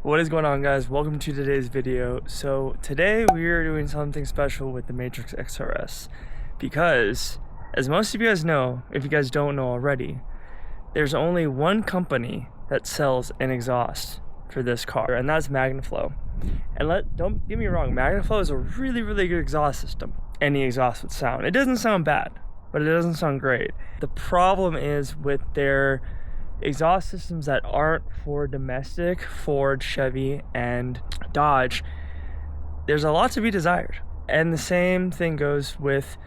What is going on, guys? Welcome to today's video. So today we are doing something special with the Matrix XRS because, as most of you guys know, if you guys don't know already, there's only one company that sells an exhaust for this car, and that's MAHALO. And don't get me wrong, MAHALO is a really good exhaust system. Any exhaust would sound. It doesn't sound bad, but it doesn't sound great. The problem is with their exhaust systems that aren't for domestic, Ford, Chevy, and Dodge, there's a lot to be desired. And the same thing goes with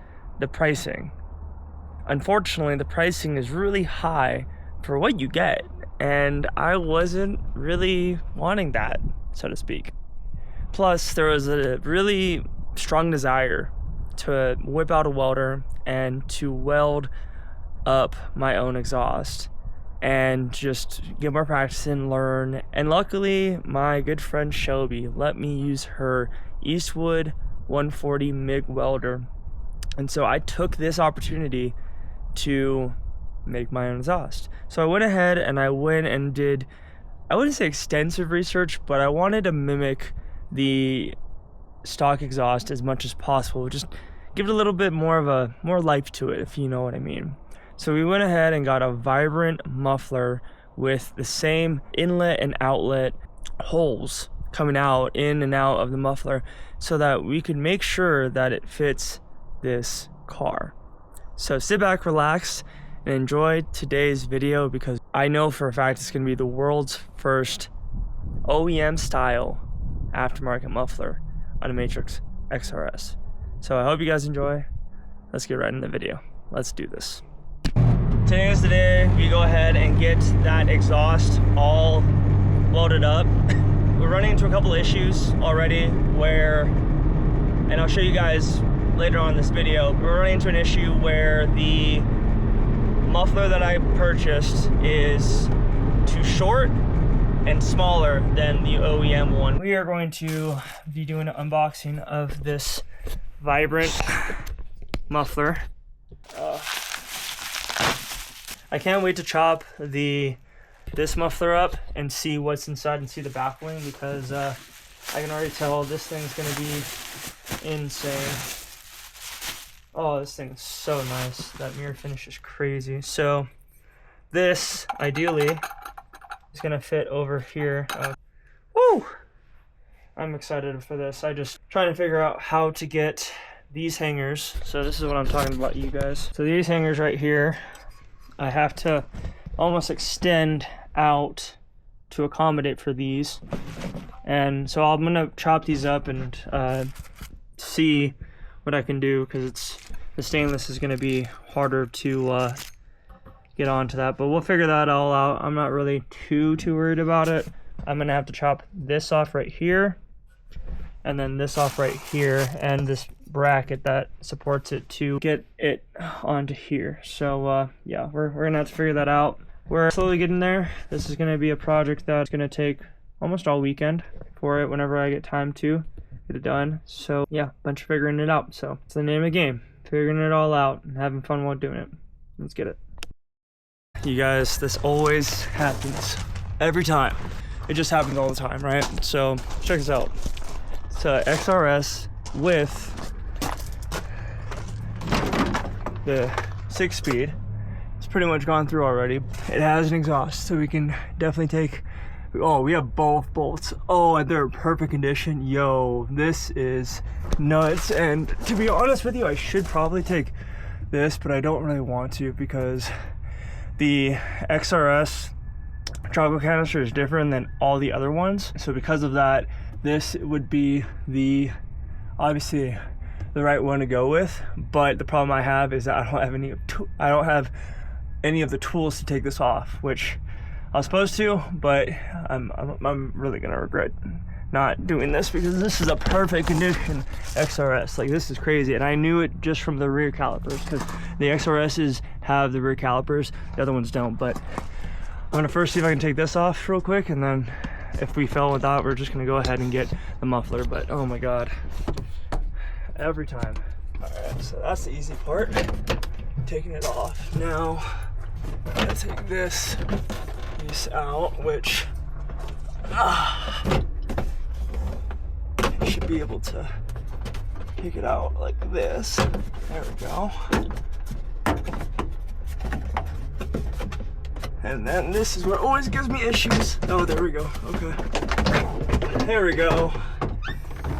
the pricing. Unfortunately, the pricing is really high for what you get, and I wasn't really wanting that, so to speak. Plus, there was a really strong desire to whip out a welder and to weld up my own exhaust and just get more practice and learn. And luckily, my good friend Shelby let me use her Eastwood 140 MIG welder. And so I took this opportunity to make my own exhaust. So I went ahead and I went and did, I wouldn't say extensive research, but I wanted to mimic the stock exhaust as much as possible. Just give it a little bit more life to it, if you know what I mean. So we went ahead and got a vibrant muffler with the same inlet and outlet holes coming out in and out of the muffler so that we could make sure that it fits this car. So sit back, relax, and enjoy today's video because I know for a fact it's going to be the world's first OEM style aftermarket muffler on a Matrix XRS. So I hope you guys enjoy. Let's get right into the video. Let's do this. Today is the day we go ahead and get that exhaust all welded up. We're running into a couple issues already where, and I'll show you guys later on in this video, we're running into an issue where the muffler that I purchased is too short and smaller than the OEM one. We are going to be doing an unboxing of this vibrant muffler. I can't wait to chop this muffler up and see what's inside and see the baffling because I can already tell this thing's gonna be insane. Oh, this thing's so nice. That mirror finish is crazy. So this ideally is gonna fit over here. Woo! I'm excited for this. I just trying to figure out how to get these hangers. So this is what I'm talking about, you guys. So these hangers right here, I have to almost extend out to accommodate for these. And so I'm gonna chop these up and see what I can do because the stainless is gonna be harder to get onto that, but we'll figure that all out. I'm not really too worried about it. I'm gonna have to chop this off right here and then this off right here and this bracket that supports it to get it onto here. So yeah, we're gonna have to figure that out. We're slowly getting there. This is gonna be a project that's gonna take almost all weekend for it whenever I get time to get it done. So yeah, bunch of figuring it out. So it's the name of the game, figuring it all out and having fun while doing it. Let's get it. You guys, this always happens every time. It just happens all the time, right? So check this out. It's a XRS with the 6-speed. It's pretty much gone through already. It has an exhaust, so we can definitely take, oh, we have both bolts. Oh, and they're in perfect condition. Yo, this is nuts. And to be honest with you, I should probably take this, but I don't really want to because the XRS tropical canister is different than all the other ones. So because of that, this would be obviously the right one to go with. But the problem I have is that I don't have any of the tools to take this off, which I was supposed to, but I'm really gonna regret not doing this because this is a perfect condition XRS. Like, this is crazy, and I knew it just from the rear calipers because the XRSs have the rear calipers, the other ones don't. But I'm gonna first see if I can take this off real quick, and then if we fail with that, we're just gonna go ahead and get the muffler. But oh my god, every time. All right, so that's the easy part, taking it off. Now I'm gonna take this piece out, which be able to pick it out like this. There we go. And then this is what always gives me issues. Oh, there we go. Okay. There we go.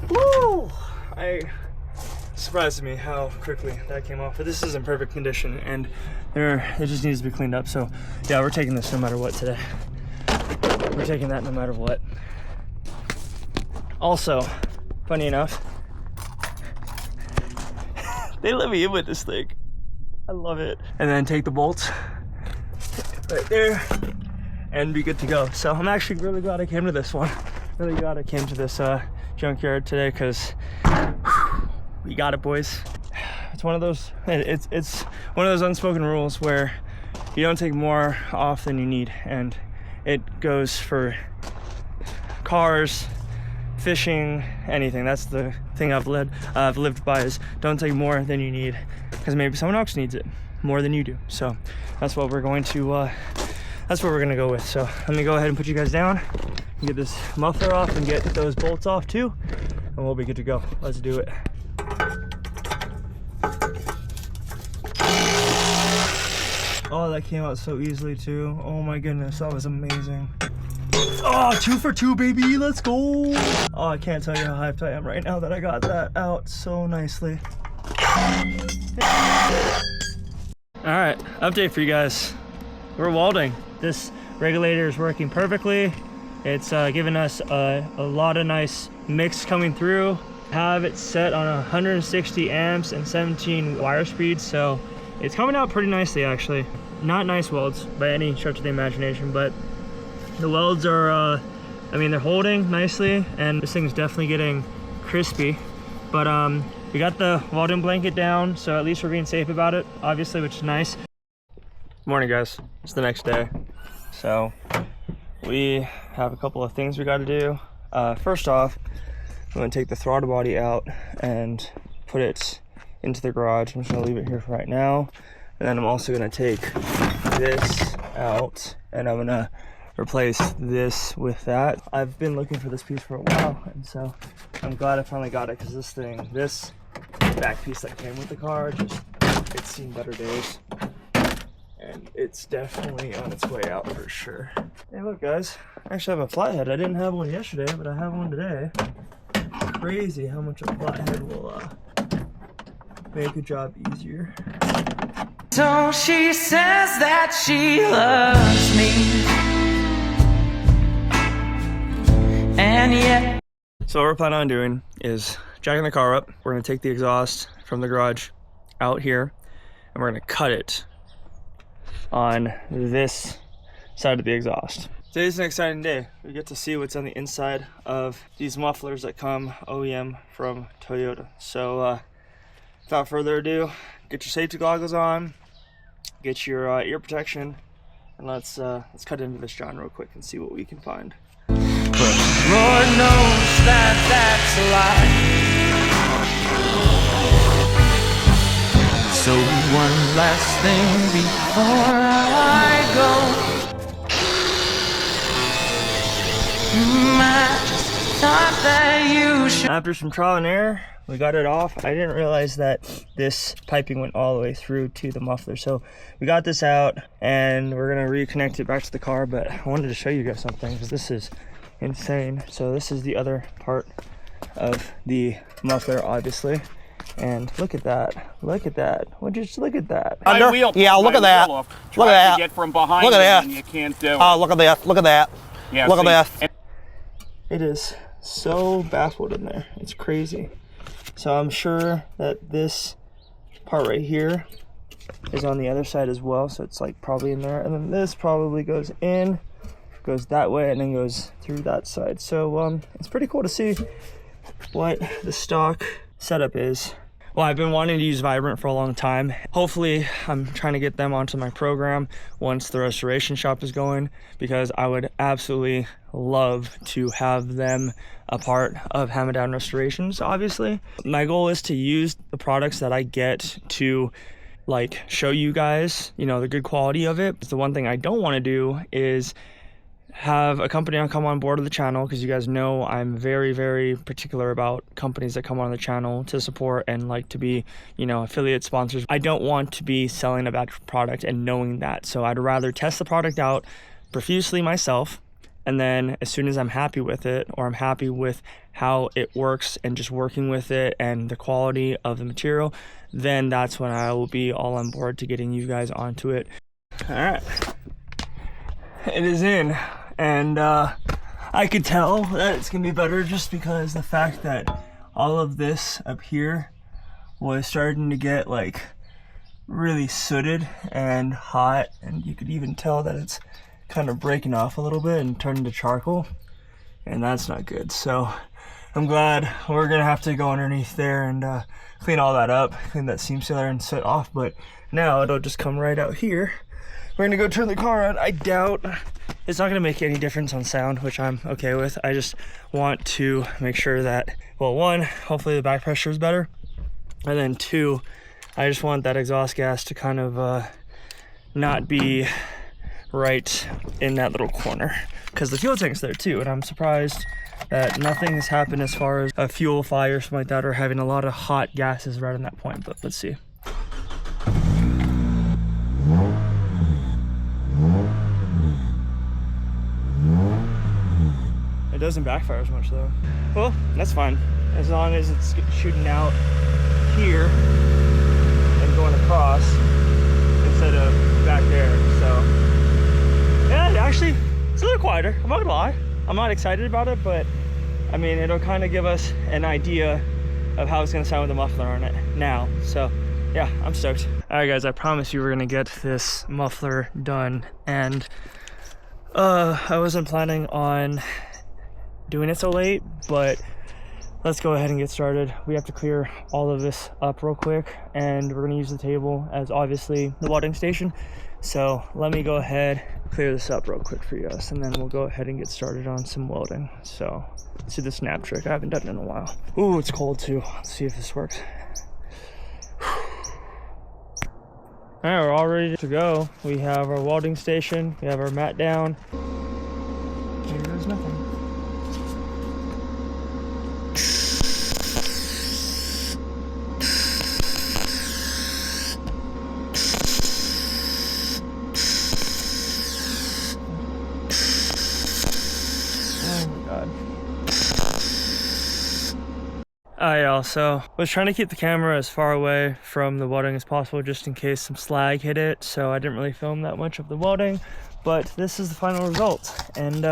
Woo! It surprised me how quickly that came off. But this is in perfect condition, and it just needs to be cleaned up. So yeah, we're taking this no matter what today. We're taking that no matter what. Also, funny enough, they let me in with this thing. I love it. And then take the bolts right there and be good to go. So I'm actually really glad I came to this one. Really glad I came to this junkyard today, because we got it, boys. It's one of those, it's one of those unspoken rules where you don't take more off than you need, and it goes for cars, fishing, anything. That's the thing I've lived by, is don't take more than you need, because maybe someone else needs it more than you do. So that's what we're going to go with. So let me go ahead and put you guys down and get this muffler off and get those bolts off too, and we'll be good to go. Let's do it. Oh, that came out so easily too. Oh my goodness, that was amazing. Oh, 2 for 2, baby, let's go. Oh, I can't tell you how hyped I am right now that I got that out so nicely. All right, update for you guys. We're welding. This regulator is working perfectly. It's giving us a lot of nice mix coming through. Have it set on 160 amps and 17 wire speeds, so it's coming out pretty nicely actually. Not nice welds by any stretch of the imagination, but the welds are, I mean, they're holding nicely, and this thing's definitely getting crispy. But we got the welding blanket down, so at least we're being safe about it, obviously, which is nice. Morning, guys. It's the next day. So we have a couple of things we got to do. First off, I'm going to take the throttle body out and put it into the garage. I'm just going to leave it here for right now. And then I'm also going to take this out, and I'm going to replace this with that. I've been looking for this piece for a while, and so I'm glad I finally got it, because this back piece that came with the car, it's seen better days, and it's definitely on its way out for sure. Hey, look, guys, I actually have a flathead. I didn't have one yesterday, but I have one today. Crazy how much a flathead will make a job easier. So she says that she loves me, and yet. So what we're planning on doing is jacking the car up. We're gonna take the exhaust from the garage out here, and we're gonna cut it on this side of the exhaust. Today's an exciting day. We get to see what's on the inside of these mufflers that come OEM from Toyota. So without further ado, get your safety goggles on, get your ear protection, and let's cut into this John real quick and see what we can find. Lord knows that that's a lie. So one last thing before I go. I just thought that you should. After some trial and error, we got it off. I didn't realize that this piping went all the way through to the muffler. So we got this out, and we're gonna reconnect it back to the car, but I wanted to show you guys something, because this is insane. So this is the other part of the muffler, obviously, and look at that, look at that, just look at that. Yeah, look at that, look at that, get from behind, look at that, and you can't do it. Oh, look at that, look at that, Yeah, look at that. It is so baffled in there, it's crazy. So I'm sure that this part right here is on the other side as well, so it's like probably in there, and then this probably goes in, goes that way, and then goes through that side. So it's pretty cool to see what the stock setup is. Well, I've been wanting to use Vibrant for a long time. Hopefully, I'm trying to get them onto my program once the restoration shop is going, because I would absolutely love to have them a part of Hammer Down Restorations, obviously. My goal is to use the products that I get to show you guys, the good quality of it. But the one thing I don't want to do is have a company come on board of the channel, because you guys know I'm very, very particular about companies that come on the channel to support and like to be, you know, affiliate sponsors. I don't want to be selling a bad product and knowing that, so I'd rather test the product out profusely myself, and then as soon as I'm happy with it, or I'm happy with how it works and just working with it and the quality of the material, then that's when I will be all on board to getting you guys onto it. All right, it is in, and I could tell that it's gonna be better just because the fact that all of this up here was starting to get like really sooted and hot, and you could even tell that it's kind of breaking off a little bit and turning to charcoal, and that's not good. So I'm glad we're gonna have to go underneath there and clean all that up, clean that seam sealer and set off, but now it'll just come right out here. We're gonna go turn the car on. I doubt it's not gonna make any difference on sound, which I'm okay with. I just want to make sure that, well, one, hopefully the back pressure is better, and then two, I just want that exhaust gas to kind of not be right in that little corner, because the fuel tank's there too, and I'm surprised that nothing has happened as far as a fuel fire or something like that, or having a lot of hot gases right on that point, but let's see. It doesn't backfire as much though. Well, that's fine, as long as it's shooting out here and going across instead of back there. So yeah, actually, it's a little quieter. I'm not gonna lie. I'm not excited about it, but I mean, it'll kind of give us an idea of how it's gonna sound with the muffler on it now. So yeah, I'm stoked. All right, guys, I promised you we're gonna get this muffler done, and I wasn't planning on doing it so late, but let's go ahead and get started. We have to clear all of this up real quick, and we're gonna use the table as obviously the welding station. So let me go ahead, clear this up real quick for you guys, and then we'll go ahead and get started on some welding. So let's do the snap trick. I haven't done it in a while. Ooh, it's cold too. Let's see if this works. All right, we're all ready to go. We have our welding station, we have our mat down. Here goes nothing. I also was trying to keep the camera as far away from the welding as possible, just in case some slag hit it, so I didn't really film that much of the welding, but this is the final result, and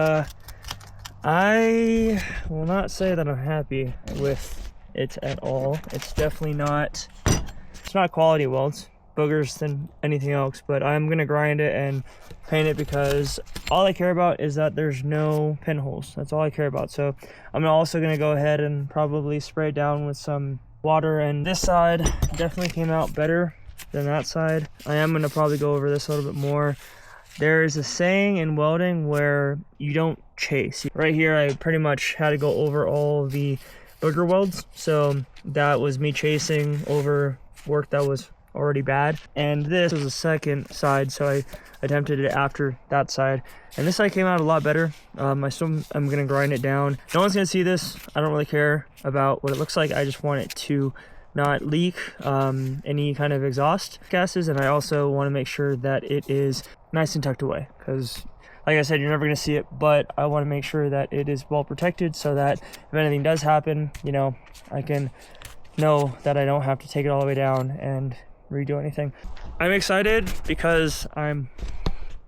I will not say that I'm happy with it at all. It's definitely not, it's not quality welds, boogers than anything else, but I'm gonna grind it and paint it because all I care about is that there's no pinholes. That's all I care about. So I'm also gonna go ahead and probably spray it down with some water, and this side definitely came out better than that side. I am gonna probably go over this a little bit more. There is a saying in welding where you don't chase. Right here I pretty much had to go over all the booger welds, so that was me chasing over work that was already bad, and this was the second side, so I attempted it after that side, and this side came out a lot better. I'm gonna grind it down. No one's gonna see this. I don't really care about what it looks like. I just want it to not leak any kind of exhaust gases, and I also want to make sure that it is nice and tucked away, because like I said, you're never gonna see it, but I want to make sure that it is well protected, so that if anything does happen, you know, I can know that I don't have to take it all the way down and redo anything. I'm excited because I'm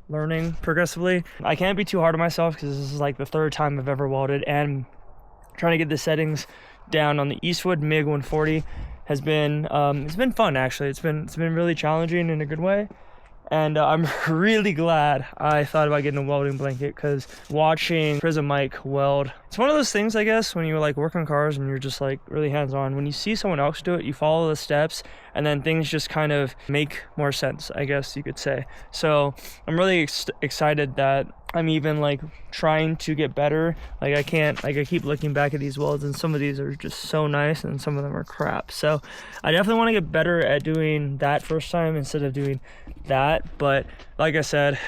learning progressively. I can't be too hard on myself because this is like the third time I've ever welded, and trying to get the settings down on the Eastwood MiG 140 has been it's been fun actually. It's been really challenging in a good way, and I'm really glad I thought about getting a welding blanket, because watching Prism Mike weld, it's one of those things, I guess, when you like work on cars and you're just like really hands-on. When you see someone else do it, you follow the steps, and then things just kind of make more sense, I guess you could say. So I'm really excited that I'm even like trying to get better. Like I keep looking back at these welds, and some of these are just so nice and some of them are crap. So I definitely want to get better at doing that first time instead of doing that. But like I said,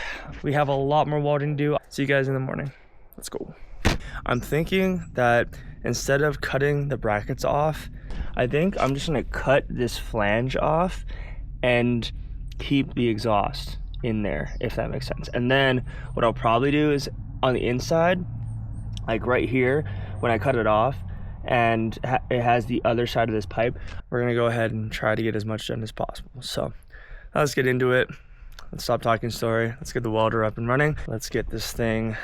we have a lot more welding to do. See you guys in the morning. Let's go. I'm thinking that instead of cutting the brackets off, I think I'm just gonna cut this flange off and keep the exhaust in there, if that makes sense. And then what I'll probably do is on the inside, like right here, when I cut it off and it has the other side of this pipe, we're gonna go ahead and try to get as much done as possible. So let's get into it. Let's stop talking story. Let's get the welder up and running. Let's get this thing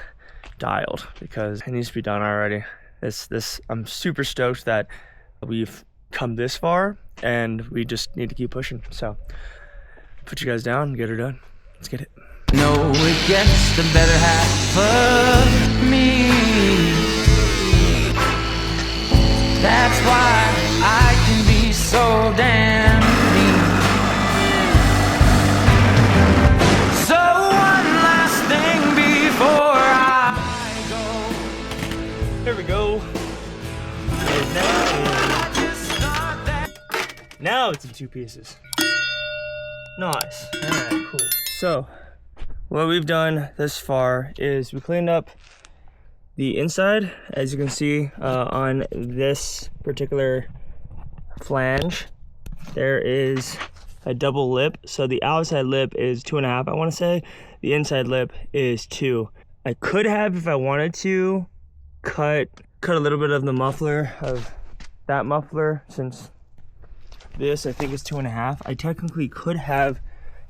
dialed because it needs to be done already. I'm super stoked that we've come this far and we just need to keep pushing. So put you guys down and get her done. Let's get it. No, it gets the better half of me. That's why I can be so damn mean. So one last thing before I go. There we go. Now it's in 2 pieces. Nice. All right, cool. So what we've done this far is we cleaned up the inside. As you can see on this particular flange, there is a double lip. So the outside lip is 2.5, I want to say. The inside lip is 2. I could have, if I wanted to, cut a little bit of the muffler of that muffler, since this I think is 2.5. I technically could have,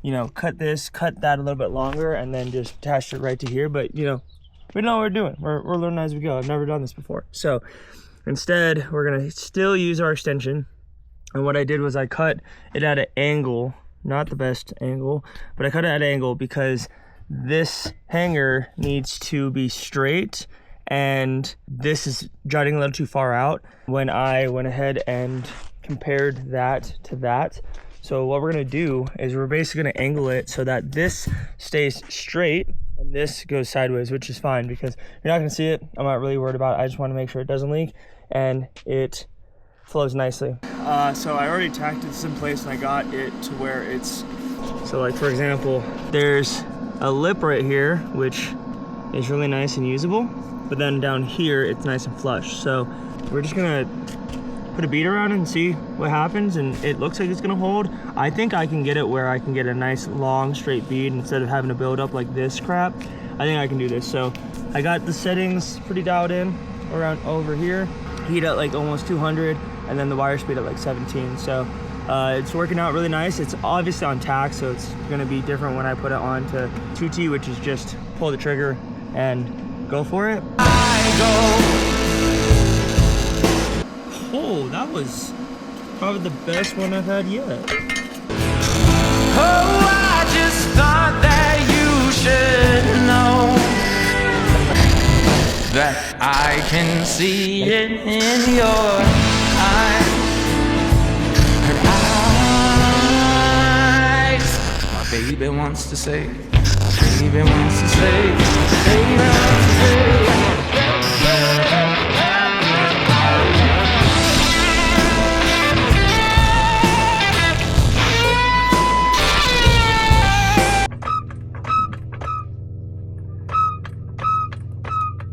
you know, cut that a little bit longer and then just attach it right to here, but you know, we know what we're doing. We're learning as we go. I've never done this before. So instead, we're gonna still use our extension. And what I did was I cut it at an angle, not the best angle, but I cut it at an angle because this hanger needs to be straight and this is jutting a little too far out. When I went ahead and compared that to that, so what we're gonna do is we're basically gonna angle it so that this stays straight and this goes sideways, which is fine because you're not gonna see it. I'm not really worried about it. I just wanna make sure it doesn't leak and it flows nicely. So I already tacked this in place and I got it to where it's, so like for example, there's a lip right here, which is really nice and usable, but then down here, it's nice and flush. So we're just gonna put a bead around it and see what happens, and it looks like it's gonna hold. I think I can get it where I can get a nice long straight bead instead of having to build up like this crap. I think I can do this. So I got the settings pretty dialed in around over here. Heat at like almost 200 and then the wire speed at like 17. So it's working out really nice. It's obviously on tack, so it's gonna be different when I put it on to 2T, which is just pull the trigger and go for it. Oh, that was probably the best one I've had yet. Oh, I just thought that you should know that I can see it in your eyes. My baby wants to say, baby wants to say, baby wants to say.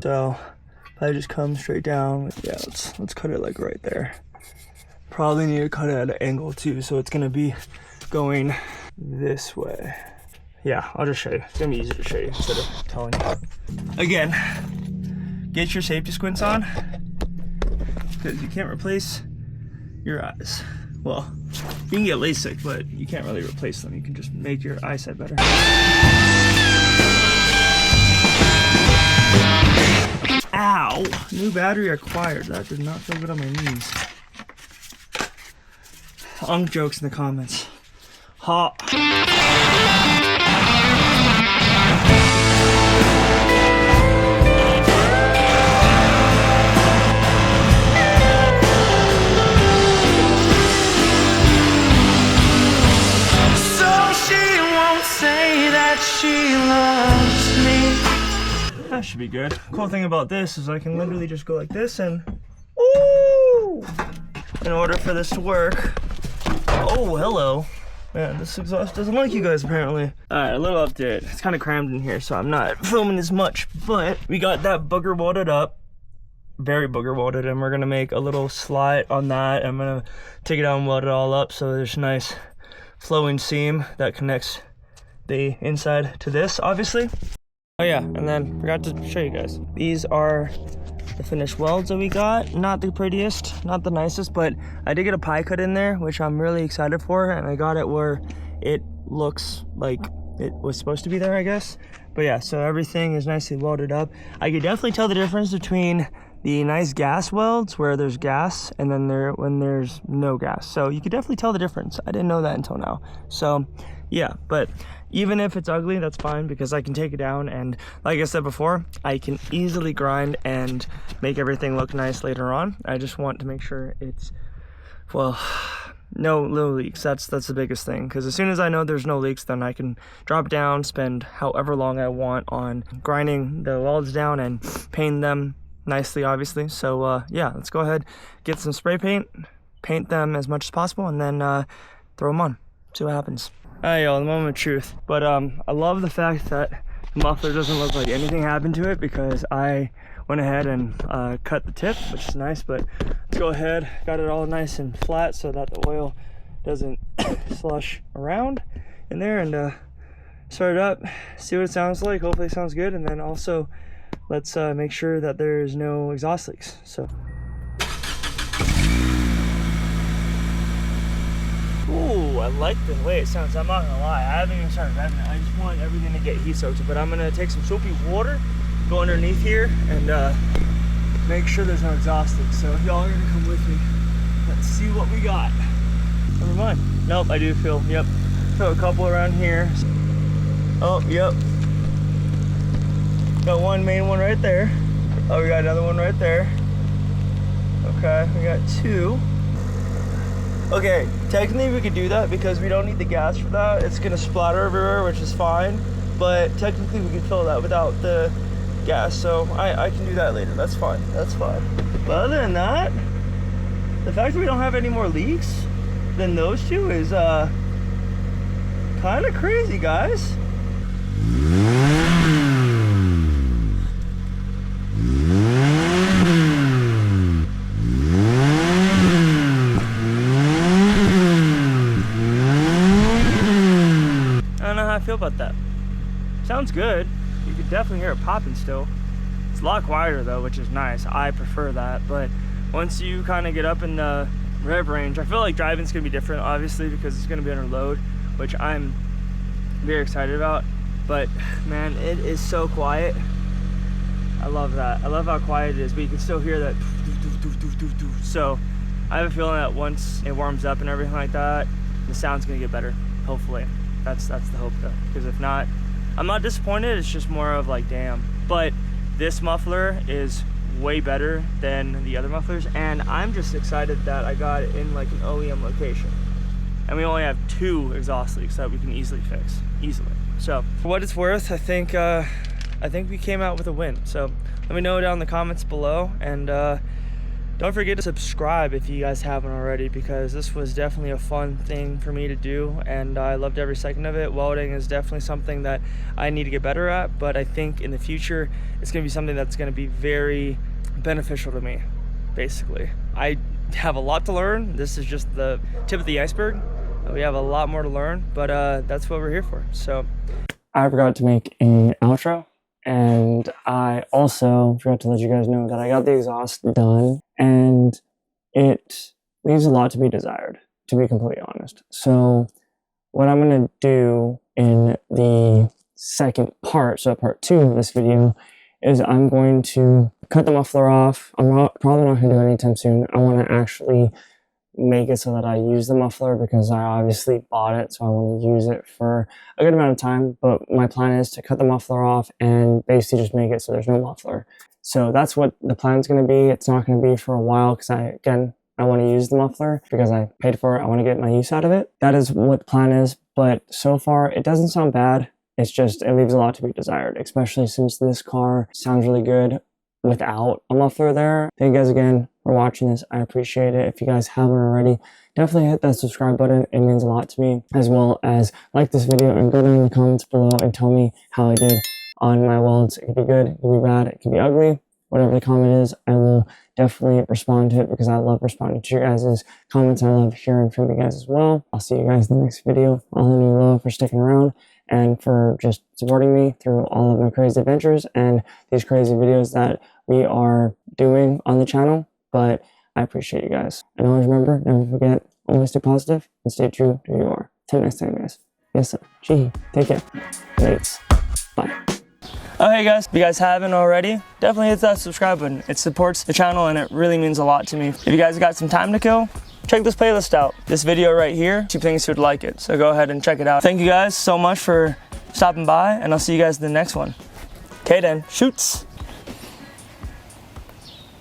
So I just come straight down. Yeah, let's cut it like right there. Probably need to cut it at an angle too, so it's gonna be going this way. Yeah, I'll just show you. It's gonna be easier to show you instead of telling you. Again, get your safety squints on because you can't replace your eyes. Well, you can get LASIK, but you can't really replace them. You can just make your eyesight better. Ow! New battery acquired. That did not feel good on my knees. Unk jokes in the comments. Ha! So she won't say that she loves me. that should be good. Cool thing about this is I can literally just go like this and, ooh, in order for this to work. Oh, hello. Man, this exhaust doesn't like you guys apparently. All right, a little update. It's kind of crammed in here, so I'm not filming as much, but we got that booger welded up. Very booger welded, and we're gonna make a little slot on that. I'm gonna take it out and weld it all up so there's a nice flowing seam that connects the inside to this, obviously. Oh yeah, and then forgot to show you guys. These are the finished welds that we got. Not the prettiest, not the nicest, but I did get a pie cut in there, which I'm really excited for, and I got it where it looks like it was supposed to be there, I guess. But yeah, so everything is nicely welded up. I could definitely tell the difference between the nice gas welds where there's gas and then when there's no gas. So you could definitely tell the difference. I didn't know that until now. So yeah, but even if it's ugly, that's fine because I can take it down, and like I said before, I can easily grind and make everything look nice later on. I just want to make sure it's, well, no leaks. That's the biggest thing, because as soon as I know there's no leaks, then I can drop down, spend however long I want on grinding the welds down and paint them nicely, obviously. So yeah, let's go ahead, get some spray paint, paint them as much as possible, and then throw them on, see what happens. Alright y'all, the moment of truth. But I love the fact that the muffler doesn't look like anything happened to it, because I went ahead and cut the tip, which is nice. But let's go ahead, got it all nice and flat so that the oil doesn't slush around in there, and start it up, see what it sounds like. Hopefully it sounds good, and then also let's make sure that there's no exhaust leaks. So ooh, I like the way it sounds. I'm not gonna lie, I haven't even started revving it. I just want everything to get heat soaked. But I'm gonna take some soapy water, go underneath here, and make sure there's no exhaust leaks. So if y'all are gonna come with me, let's see what we got. Never mind. Nope, I do feel, yep. Feel a couple around here. Oh, yep. Got one main one right there. Oh, we got another one right there. Okay, we got two. Okay, technically we could do that because we don't need the gas for that. It's gonna splatter everywhere, which is fine. But technically we can fill that without the gas, so I can do that later. That's fine, that's fine. But other than that, the fact that we don't have any more leaks than those two is kind of crazy, guys. Feel about that. Sounds good. You could definitely hear it popping still. It's a lot quieter though, which is nice. I prefer that. But once you kind of get up in the rev range, I feel like driving's gonna be different, obviously, because it's gonna be under load, which I'm very excited about. But man, it is so quiet. I love that. I love how quiet it is, but you can still hear that. So I have a feeling that once it warms up and everything like that, the sound's gonna get better, hopefully. That's the hope though, because if not, I'm not disappointed. It's just more of like, damn. But this muffler is way better than the other mufflers, and I'm just excited that I got it in like an OEM location, and we only have 2 exhaust leaks that we can easily fix, So for what it's worth, I think we came out with a win. So let me know down in the comments below, and don't forget to subscribe if you guys haven't already, because this was definitely a fun thing for me to do, and I loved every second of it. Welding is definitely something that I need to get better at, but I think in the future it's going to be something that's going to be very beneficial to me. Basically, I have a lot to learn. This is just the tip of the iceberg. We have a lot more to learn, but that's what we're here for. So I forgot to make an outro, and I also forgot to let you guys know that I got the exhaust done, and it leaves a lot to be desired, to be completely honest. So what I'm going to do in the second part, so part 2 of this video, is I'm going to cut the muffler off. I'm probably not going to do it anytime soon. I want to actually make it so that I use the muffler, because I obviously bought it, so I want to use it for a good amount of time. But my plan is to cut the muffler off and basically just make it so there's no muffler. So that's what the plan is going to be. It's not going to be for a while, because I want to use the muffler because I paid for it. I want to get my use out of it. That is what the plan is. But so far, it doesn't sound bad. it leaves a lot to be desired, especially since this car sounds really good without a muffler there. Thank you guys again for watching this. I appreciate it. If you guys haven't already, definitely hit that subscribe button. It means a lot to me, as well as like this video and go down in the comments below and tell me how I did on my welds. It could be good, it could be bad, it could be ugly. Whatever the comment is, I will definitely respond to it because I love responding to your guys' comments. I love hearing from you guys as well. I'll see you guys in the next video. All in your love for sticking around and for just supporting me through all of my crazy adventures and these crazy videos that we are doing on the channel. But I appreciate you guys. And always remember, never forget, always stay positive and stay true to who you are. Till next time, guys. Yes, sir. Gee, take care. Thanks. Bye. Oh, hey guys, if you guys haven't already, definitely hit that subscribe button. It supports the channel and it really means a lot to me. If you guys got some time to kill, check this playlist out. This video right here, 2 things you would like it. So go ahead and check it out. Thank you guys so much for stopping by, and I'll see you guys in the next one. Okay then, shoots.